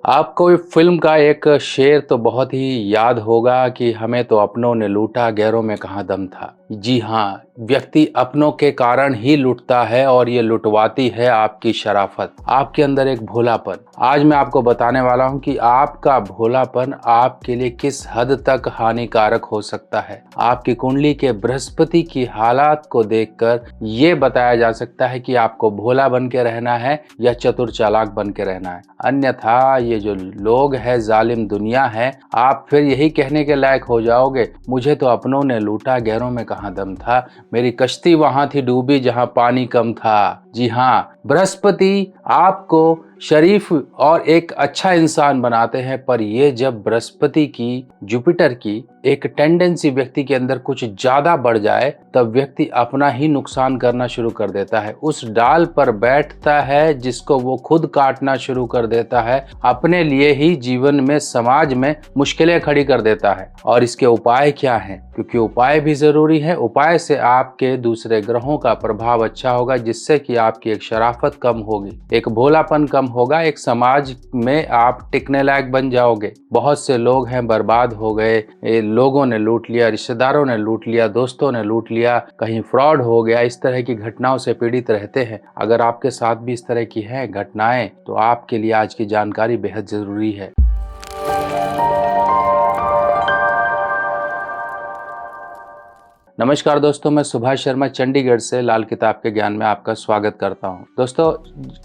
आपको फिल्म का एक शेर तो बहुत ही याद होगा कि हमें तो अपनों ने लूटा, गैरों में कहाँ दम था। जी हाँ, व्यक्ति अपनों के कारण ही लुटता है और ये लुटवाती है आपकी शराफत, आपके अंदर एक भोलापन। आज मैं आपको बताने वाला हूँ कि आपका भोलापन आपके लिए किस हद तक हानिकारक हो सकता है। आपकी कुंडली के बृहस्पति की हालात को देखकर ये बताया जा सकता है कि आपको भोला बन के रहना है या चतुर चालाक बन के रहना है। अन्यथा ये जो लोग हैं, जालिम दुनिया है, आप फिर यही कहने के लायक हो जाओगे, मुझे तो अपनों ने लूटा, गैरों में कहाँ दम था। मेरी कश्ती वहां थी डूबी जहां पानी कम था। जी हाँ, बृहस्पति आपको शरीफ और एक अच्छा इंसान बनाते हैं, पर ये जब बृहस्पति की, जुपिटर की एक टेंडेंसी व्यक्ति के अंदर कुछ ज्यादा बढ़ जाए, तब व्यक्ति अपना ही नुकसान करना शुरू कर देता है। उस डाल पर बैठता है जिसको वो खुद काटना शुरू कर देता है, अपने लिए ही जीवन में, समाज में मुश्किलें खड़ी कर देता है। और इसके उपाय क्या हैं? क्योंकि उपाय भी जरूरी है। उपाय से आपके दूसरे ग्रहों का प्रभाव अच्छा होगा, जिससे कि आपकी एक शराफत कम होगी, एक भोलापन कम होगा, एक समाज में आप टिकने लायक बन जाओगे। बहुत से लोग हैं बर्बाद हो गए, लोगों ने लूट लिया, रिश्तेदारों ने लूट लिया, दोस्तों ने लूट लिया, कहीं फ्रॉड हो गया, इस तरह की घटनाओं से पीड़ित रहते हैं। अगर आपके साथ भी इस तरह की है घटनाएं, तो आपके लिए आज की जानकारी बेहद जरूरी है। नमस्कार दोस्तों, मैं सुभाष शर्मा चंडीगढ़ से लाल किताब के ज्ञान में आपका स्वागत करता हूं। दोस्तों,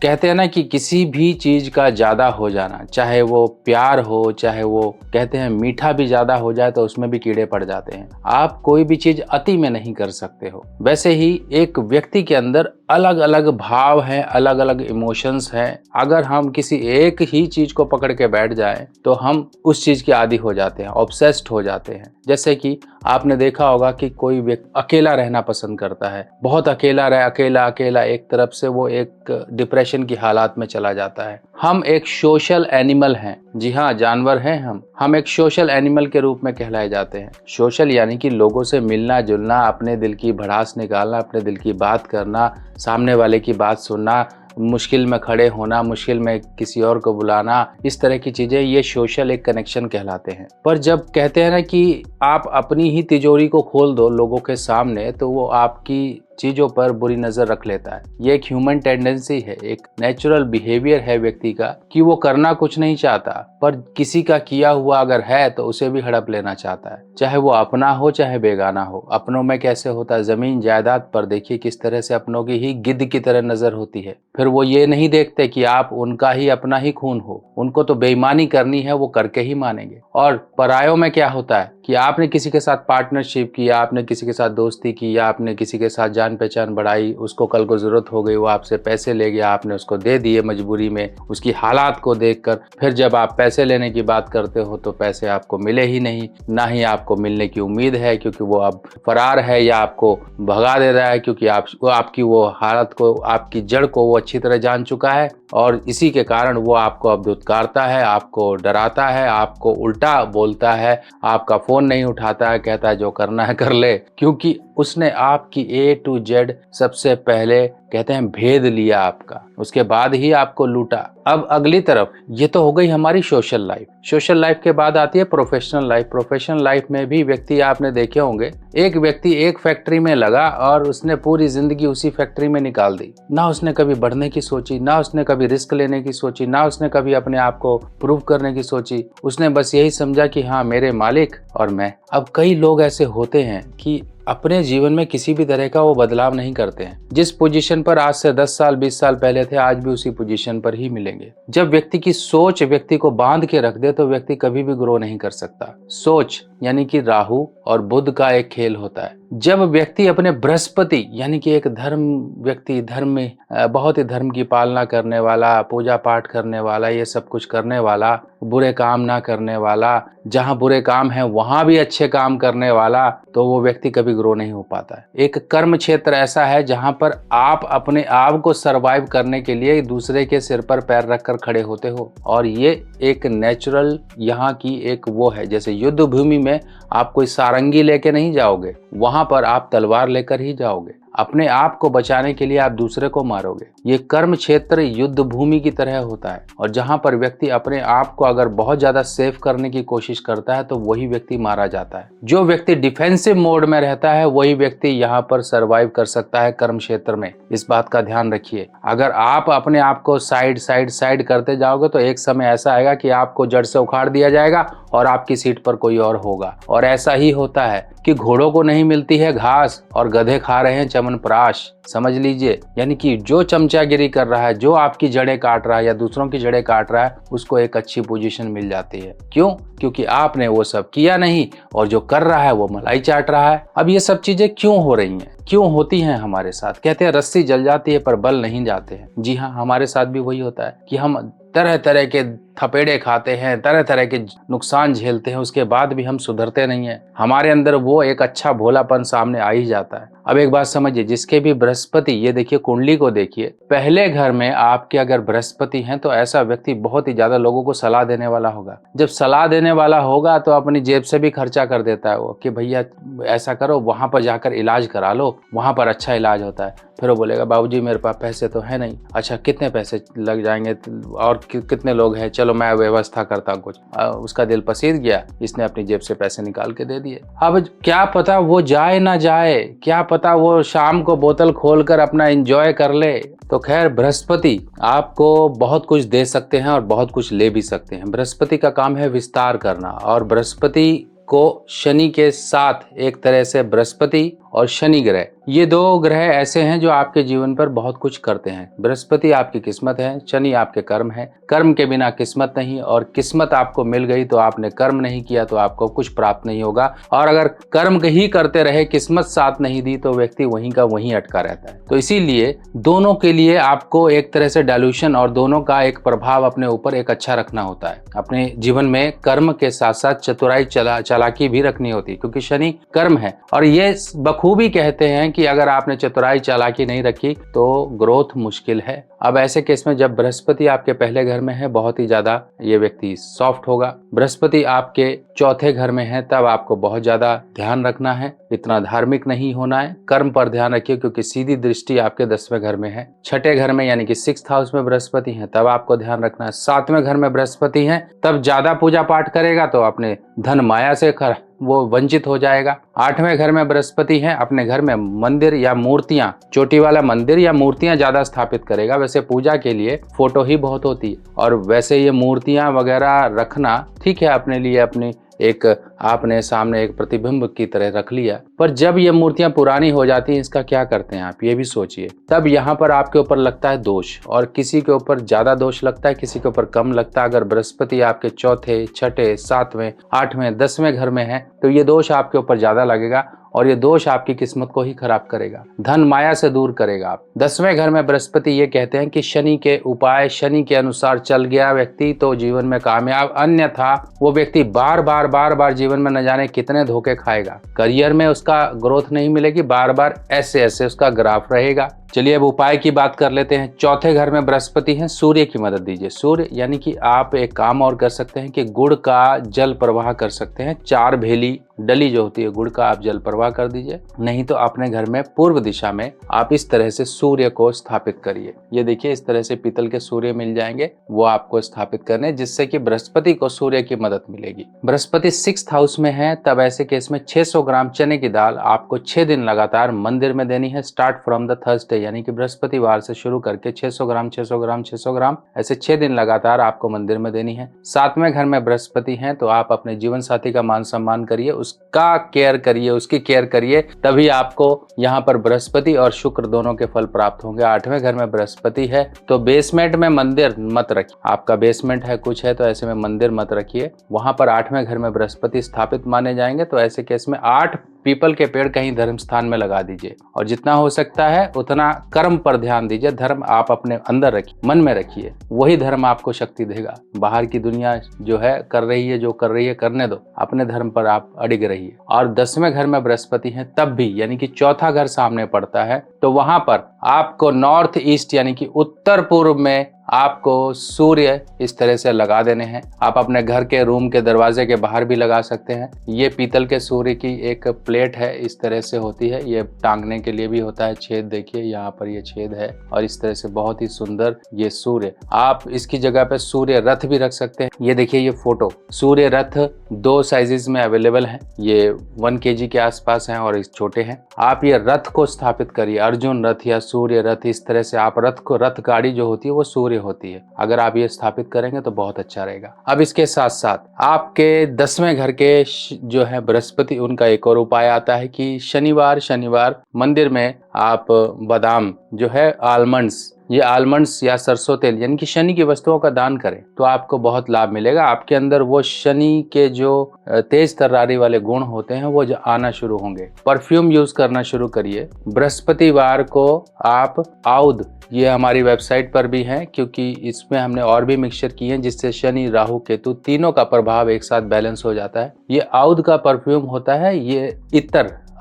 कहते हैं ना कि किसी भी चीज का ज्यादा हो जाना, चाहे वो प्यार हो, चाहे वो कहते हैं मीठा भी ज्यादा हो जाए तो उसमें भी कीड़े पड़ जाते हैं। आप कोई भी चीज अति में नहीं कर सकते हो। वैसे ही एक व्यक्ति के अंदर अलग अलग भाव हैं, अलग अलग इमोशंस हैं। अगर हम किसी एक ही चीज को पकड़ के बैठ जाएं तो हम उस चीज के आदी हो जाते हैं, ऑब्सेस्ड हो जाते हैं। जैसे कि आपने देखा होगा कि कोई व्यक्ति अकेला रहना पसंद करता है, बहुत अकेला रहे, अकेला अकेला, एक तरफ से वो एक डिप्रेशन की हालात में चला जाता है। हम एक सोशल एनिमल हैं। जी हाँ, जानवर हैं हम एक सोशल एनिमल के रूप में कहलाए जाते हैं। सोशल यानी कि लोगों से मिलना जुलना, अपने दिल की भड़ास निकालना, अपने दिल की बात करना, सामने वाले की बात सुनना, मुश्किल में खड़े होना, मुश्किल में किसी और को बुलाना, इस तरह की चीजें, ये सोशल एक कनेक्शन कहलाते हैं। पर जब कहते हैं ना कि आप अपनी ही तिजोरी को खोल दो लोगों के सामने, तो वो आपकी चीजों पर बुरी नजर रख लेता है। ये एक ह्यूमन टेंडेंसी है, एक नेचुरल बिहेवियर है व्यक्ति का कि वो करना कुछ नहीं चाहता, पर किसी का किया हुआ अगर है तो उसे भी हड़प लेना चाहता है, चाहे वो अपना हो चाहे बेगाना हो। अपनों में कैसे होता है, जमीन जायदाद पर देखिए किस तरह से अपनों की ही गिद्ध की तरह नजर होती है। फिर वो ये नहीं देखते कि आप उनका ही अपना ही खून हो, उनको तो बेईमानी करनी है, वो करके ही मानेंगे। और परायों में क्या होता है कि आपने किसी के साथ पार्टनरशिप की, आपने किसी के साथ दोस्ती की, या आपने किसी के साथ जान पहचान बढ़ाई, उसको कल को जरूरत हो गई, वो आपसे पैसे ले गया, आपने उसको दे दिए मजबूरी में, उसकी हालात को देखकर। फिर जब आप पैसे लेने की बात करते हो तो पैसे आपको मिले ही नहीं, ना ही आपको मिलने की उम्मीद है, क्योंकि वो अब फरार है या आपको भगा दे रहा है, क्योंकि आपकी वो हालत को, आपकी जड़ को वो अच्छी तरह जान चुका है। और इसी के कारण वो आपको अब धुतकारता है, आपको डराता है, आपको उल्टा बोलता है, आपका फोन नहीं उठाता है, कहता है जो करना है कर ले, क्योंकि उसने आपकी A to Z सबसे पहले कहते हैं भेद लिया आपका, उसके बाद ही आपको लूटा। अब अगली तरफ, ये तो हो गई हमारी सोशल लाइफ। सोशल लाइफ के बाद आती है प्रोफेशनल लाइफ। प्रोफेशनल लाइफ में भी व्यक्ति, आपने देखे होंगे, एक व्यक्ति एक फैक्ट्री में लगा और उसने पूरी जिंदगी उसी फैक्ट्री में निकाल दी। ना उसने कभी बढ़ने की सोची, ना उसने कभी रिस्क लेने की सोची, ना उसने कभी अपने आप को प्रूव करने की सोची। उसने बस यही समझा कि हाँ, मेरे मालिक और मैं। अब कई लोग ऐसे होते हैं कि अपने जीवन में किसी भी तरह का वो बदलाव नहीं करते हैं। जिस पोजीशन पर आज से 10 साल 20 साल पहले थे, आज भी उसी पोजीशन पर ही मिलेंगे। जब व्यक्ति की सोच व्यक्ति को बांध के रख दे तो व्यक्ति कभी भी ग्रो नहीं कर सकता। सोच यानी कि राहु और बुध का एक खेल होता है। जब व्यक्ति अपने बृहस्पति यानी कि एक व्यक्ति धर्म में बहुत ही धर्म की पालना करने वाला, पूजा पाठ करने वाला, ये सब कुछ करने वाला, बुरे काम ना करने वाला, जहाँ बुरे काम है वहां भी अच्छे काम करने वाला, तो वो व्यक्ति कभी ग्रो नहीं हो पाता है। एक कर्म क्षेत्र ऐसा है जहां पर आप अपने आप को सरवाइव करने के लिए दूसरे के सिर पर पैर रखकर खड़े होते हो, और ये एक नेचुरल यहाँ की एक वो है। जैसे युद्ध भूमि में आप कोई सारंगी लेके नहीं जाओगे, वहां पर आप तलवार लेकर ही जाओगे। अपने आप को बचाने के लिए आप दूसरे को मारोगे। ये कर्म क्षेत्र युद्ध भूमि की तरह होता है और जहां पर व्यक्ति अपने आप को अगर बहुत ज्यादा सेफ करने की कोशिश करता है तो वही व्यक्ति मारा जाता है। जो व्यक्ति डिफेंसिव मोड में रहता है वही व्यक्ति यहाँ पर सरवाइव कर सकता है कर्म क्षेत्र में। इस बात का ध्यान रखिए। अगर आप अपने आप को साइड करते जाओगे तो एक समय ऐसा आएगा कि आपको जड़ से उखाड़ दिया जाएगा और आपकी सीट पर कोई और होगा। और ऐसा ही होता है कि घोड़ों को नहीं मिलती है घास और गधे खा रहे हैं च्यवनप्राश। समझ लीजिए, यानी कि जो चमचागिरी कर रहा है, जो आपकी जड़ें काट रहा है या दूसरों की जड़ें काट रहा है, उसको एक अच्छी पोजीशन मिल जाती है। क्यों? क्योंकि आपने वो सब किया नहीं और जो कर रहा है वो मलाई चाट रहा है। अब ये सब चीजें क्यों हो रही हैं, क्यों होती हैं हमारे साथ? कहते हैं रस्सी जल जाती है पर बल नहीं जाते हैं। जी हाँ, हमारे साथ भी वही होता है कि हम तरह तरह के थपेड़े खाते हैं, तरह तरह के नुकसान झेलते हैं, उसके बाद भी हम सुधरते नहीं हैं। हमारे अंदर वो एक अच्छा भोलापन सामने आ ही जाता है। अब एक बात समझिए, जिसके भी बृहस्पति, ये देखिए कुंडली को देखिए, पहले घर में आपके अगर बृहस्पति हैं तो ऐसा व्यक्ति बहुत ही ज्यादा लोगों को सलाह देने वाला होगा। जब सलाह देने वाला होगा तो अपनी जेब से भी खर्चा कर देता है वो कि भैया ऐसा करो, वहां पर जाकर इलाज करा लो, वहां पर अच्छा इलाज होता है। फिर वो बोलेगा बाबूजी मेरे पास पैसे तो है नहीं। अच्छा, कितने पैसे लग जाएंगे और कितने लोग हैं, चलो मैं व्यवस्था करता हूँ कुछ। उसका दिल पसीज गया, इसने अपनी जेब से पैसे निकाल के दे दिए। अब क्या पता वो जाए ना जाए, क्या पता वो शाम को बोतल खोलकर अपना एंजॉय कर ले। तो खैर, बृहस्पति आपको बहुत कुछ दे सकते हैं और बहुत कुछ ले भी सकते हैं। बृहस्पति का काम है विस्तार करना और बृहस्पति को शनि के साथ एक तरह से बृहस्पति और शनि ग्रह, ये दो ग्रह ऐसे हैं जो आपके जीवन पर बहुत कुछ करते हैं। बृहस्पति आपकी किस्मत है, शनि आपके कर्म है। कर्म के बिना किस्मत नहीं, और किस्मत आपको मिल गई तो आपने कर्म नहीं किया तो आपको कुछ प्राप्त नहीं होगा। और अगर कर्म ही करते रहे, किस्मत साथ नहीं दी तो व्यक्ति वहीं का वहीं अटका रहता है। तो इसीलिए दोनों के लिए आपको एक तरह से डायल्यूशन और दोनों का एक प्रभाव अपने ऊपर एक अच्छा रखना होता है। अपने जीवन में कर्म के साथ साथ चतुराई चालाकी भी रखनी होती है, क्योंकि शनि कर्म है। और ये बखूबी कहते हैं कि अगर आपने चतुराई चालाकी नहीं रखी तो ग्रोथ मुश्किल है। अब ऐसे केस में जब बृहस्पति आपके पहले घर में है, बहुत ही ज्यादा ये व्यक्ति सॉफ्ट होगा। बृहस्पति आपके चौथे घर में है, तब आपको बहुत ज्यादा ध्यान रखना है, इतना धार्मिक नहीं होना है। कर्म पर ध्यान रखिए, क्योंकि सीधी दृष्टि आपके 10वें घर में है। छठे घर में यानी कि 6th हाउस में बृहस्पति है, तब आपको ध्यान रखना है। 7वें घर में बृहस्पति है, तब ज्यादा पूजा पाठ करेगा तो अपने धन माया से वो वंचित हो जाएगा। 8वें घर में बृहस्पति है, अपने घर में मंदिर या मूर्तियां, चोटी वाला मंदिर या मूर्तियां ज्यादा स्थापित करेगा। वैसे पूजा के लिए फोटो ही बहुत होती है, और वैसे ये मूर्तियां वगैरह रखना ठीक है, अपने लिए अपनी एक आपने सामने एक प्रतिबिंब की तरह रख लिया। पर जब ये मूर्तियां पुरानी हो जाती हैं, इसका क्या करते हैं आप, ये भी सोचिए। तब यहाँ पर आपके ऊपर लगता है दोष, और किसी के ऊपर ज्यादा दोष लगता है, किसी के ऊपर कम लगता है। अगर बृहस्पति आपके चौथे, छठे, 7वें, 8वें, 10वें घर में है तो ये दोष आपके ऊपर ज्यादा लगेगा, और ये दोष आपकी किस्मत को ही खराब करेगा, धन माया से दूर करेगा आप। 10वें घर में बृहस्पति, ये कहते हैं कि शनि के उपाय, शनि के अनुसार चल गया व्यक्ति तो जीवन में कामयाब, अन्यथा वो व्यक्ति बार बार जीवन में न जाने कितने धोखे खाएगा। करियर में उसका ग्रोथ नहीं मिलेगी, बार बार ऐसे उसका ग्राफ रहेगा। चलिए अब उपाय की बात कर लेते हैं। चौथे घर में बृहस्पति है, सूर्य की मदद दीजिए। सूर्य यानी कि आप एक काम और कर सकते हैं कि गुड़ का जल प्रवाह कर सकते हैं। 4 भेली डली जो होती है गुड़ का, आप जल प्रवाह कर दीजिए। नहीं तो अपने घर में पूर्व दिशा में आप इस तरह से सूर्य को स्थापित करिए। ये देखिए, इस तरह से पीतल के सूर्य मिल जाएंगे, वो आपको स्थापित करने, जिससे कि बृहस्पति को सूर्य की मदद मिलेगी। बृहस्पति 6th हाउस में है, तब ऐसे केस में 600 ग्राम चने की दाल आपको 6 दिन लगातार मंदिर में देनी है। स्टार्ट फ्रॉम द थर्सडे, यानी कि बृहस्पतिवार से शुरू करके 600 ग्राम 600 ग्राम 600 ग्राम ऐसे 6 दिन लगातार आपको मंदिर में देनी है। 7वें घर में बृहस्पति हैं, तो आप अपने जीवन साथी का मान सम्मान करिए, उसका केयर करिए, उसकी केयर करिए, तभी आपको यहाँ पर बृहस्पति और शुक्र दोनों के फल प्राप्त होंगे। 8वें घर में बृहस्पति है, तो बेसमेंट में मंदिर मत रखिए। आपका बेसमेंट है कुछ है तो ऐसे में मंदिर मत रखिए, वहां पर 8वें घर में बृहस्पति स्थापित माने जाएंगे। तो ऐसे केस में 8 पीपल के पेड़ कहीं धर्म स्थान में लगा दीजिए, और जितना हो सकता है उतना कर्म पर ध्यान दीजिए। धर्म आप अपने अंदर रखिए, मन में रखिए, वही धर्म आपको शक्ति देगा। बाहर की दुनिया जो है कर रही है, जो कर रही है करने दो, अपने धर्म पर आप अडिग रहिए। और 10वें घर में बृहस्पति है, तब भी यानी कि चौथा घर सामने पड़ता है, तो वहां पर आपको नॉर्थ ईस्ट यानी कि उत्तर पूर्व में आपको सूर्य इस तरह से लगा देने हैं। आप अपने घर के रूम के दरवाजे के बाहर भी लगा सकते हैं। ये पीतल के सूर्य की एक प्लेट है, इस तरह से होती है। ये टांगने के लिए भी होता है, छेद देखिए यहाँ पर ये छेद है और इस तरह से बहुत ही सुंदर ये सूर्य। आप इसकी जगह पे सूर्य रथ भी रख सकते हैं। ये देखिए ये फोटो, सूर्य रथ 2 साइजेस में अवेलेबल है। ये 1 kg के आसपास हैं और इस छोटे हैं। आप ये रथ को स्थापित करिए, अर्जुन रथ या सूर्य रथ, इस तरह से आप रथ गाड़ी जो होती है वो सूर्य होती है। अगर आप ये स्थापित करेंगे तो बहुत अच्छा रहेगा। अब इसके साथ साथ आपके 10वें घर के जो है बृहस्पति, उनका एक और उपाय आता है कि शनिवार मंदिर में आप बादाम जो है, आलमंड्स, ये आलमंड्स या सरसों तेल यानी कि शनि की वस्तुओं का दान करें तो आपको बहुत लाभ मिलेगा। आपके अंदर वो शनि के जो तेज तर्रारी वाले गुण होते हैं वो आना शुरू होंगे। परफ्यूम यूज करना शुरू करिए। बृहस्पतिवार को आप आउद, ये हमारी वेबसाइट पर भी है क्योंकि इसमें हमने और भी मिक्सचर किए हैं जिससे शनि राहु केतु तीनों का प्रभाव एक साथ बैलेंस हो जाता है। ये आउद का परफ्यूम होता है, ये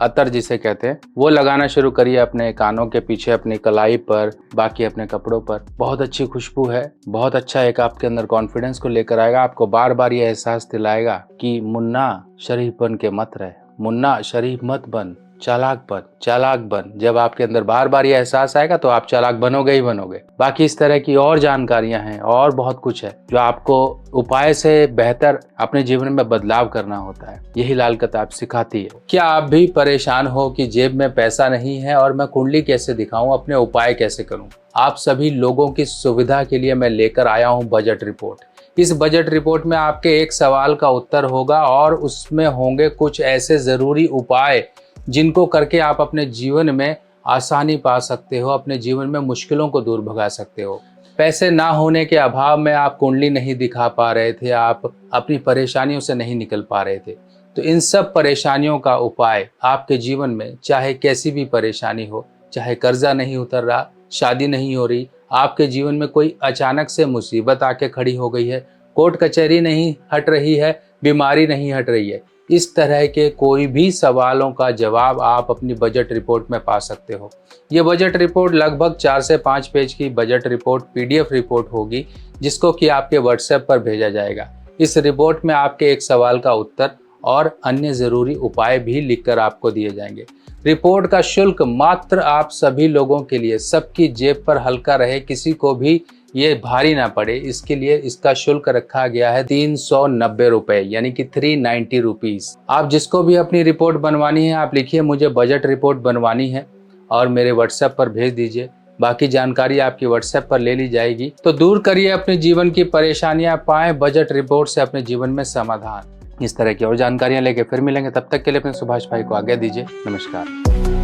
अतर जिसे कहते हैं, वो लगाना शुरू करिए अपने कानों के पीछे, अपनी कलाई पर, बाकी अपने कपड़ों पर। बहुत अच्छी खुशबू है, बहुत अच्छा एक आपके अंदर कॉन्फिडेंस को लेकर आएगा। आपको बार बार ये एहसास दिलाएगा कि मुन्ना शरीफ बन के मत रहे, मुन्ना शरीफ मत बन, चालाक बन। जब आपके अंदर बार बार ये एहसास आएगा तो आप चालाक बनोगे ही बनोगे। बाकी इस तरह की और जानकारियां हैं और बहुत कुछ है जो आपको उपाय से बेहतर अपने जीवन में बदलाव करना होता है, यही लाल किताब सिखाती है। क्या आप भी परेशान हो कि जेब में पैसा नहीं है और मैं कुंडली कैसे दिखाऊं, अपने उपाय कैसे करूं? आप सभी लोगों की सुविधा के लिए मैं लेकर आया हूं बजट रिपोर्ट। इस बजट रिपोर्ट में आपके एक सवाल का उत्तर होगा और उसमें होंगे कुछ ऐसे जरूरी उपाय जिनको करके आप अपने जीवन में आसानी पा सकते हो, अपने जीवन में मुश्किलों को दूर भगा सकते हो। पैसे ना होने के अभाव में आप कुंडली नहीं दिखा पा रहे थे, आप अपनी परेशानियों से नहीं निकल पा रहे थे, तो इन सब परेशानियों का उपाय आपके जीवन में, चाहे कैसी भी परेशानी हो, चाहे कर्जा नहीं उतर रहा, शादी नहीं हो रही, आपके जीवन में कोई अचानक से मुसीबत आके खड़ी हो गई है, कोर्ट कचहरी नहीं हट रही है, बीमारी नहीं हट रही है, इस तरह के कोई भी सवालों का जवाब आप अपनी बजट रिपोर्ट में पा सकते हो। ये बजट रिपोर्ट लगभग 4 से 5 पेज की बजट रिपोर्ट PDF रिपोर्ट होगी जिसको कि आपके WhatsApp पर भेजा जाएगा। इस रिपोर्ट में आपके एक सवाल का उत्तर और अन्य ज़रूरी उपाय भी लिखकर आपको दिए जाएंगे। रिपोर्ट का शुल्क मात्र आप सभी लोगों के लिए, सबकी जेब पर हल्का रहे, किसी को भी ये भारी ना पड़े, इसके लिए इसका शुल्क रखा गया है 390 रुपए, यानी कि 390 रुपीज। आप जिसको भी अपनी रिपोर्ट बनवानी है आप लिखिए मुझे बजट रिपोर्ट बनवानी है और मेरे WhatsApp पर भेज दीजिए। बाकी जानकारी आपकी WhatsApp पर ले ली जाएगी। तो दूर करिए अपने जीवन की परेशानियां, पाएं बजट रिपोर्ट से अपने जीवन में समाधान। इस तरह की और जानकारियां लेके फिर मिलेंगे, तब तक के लिए अपने सुभाष भाई को आज्ञा दीजिए। नमस्कार।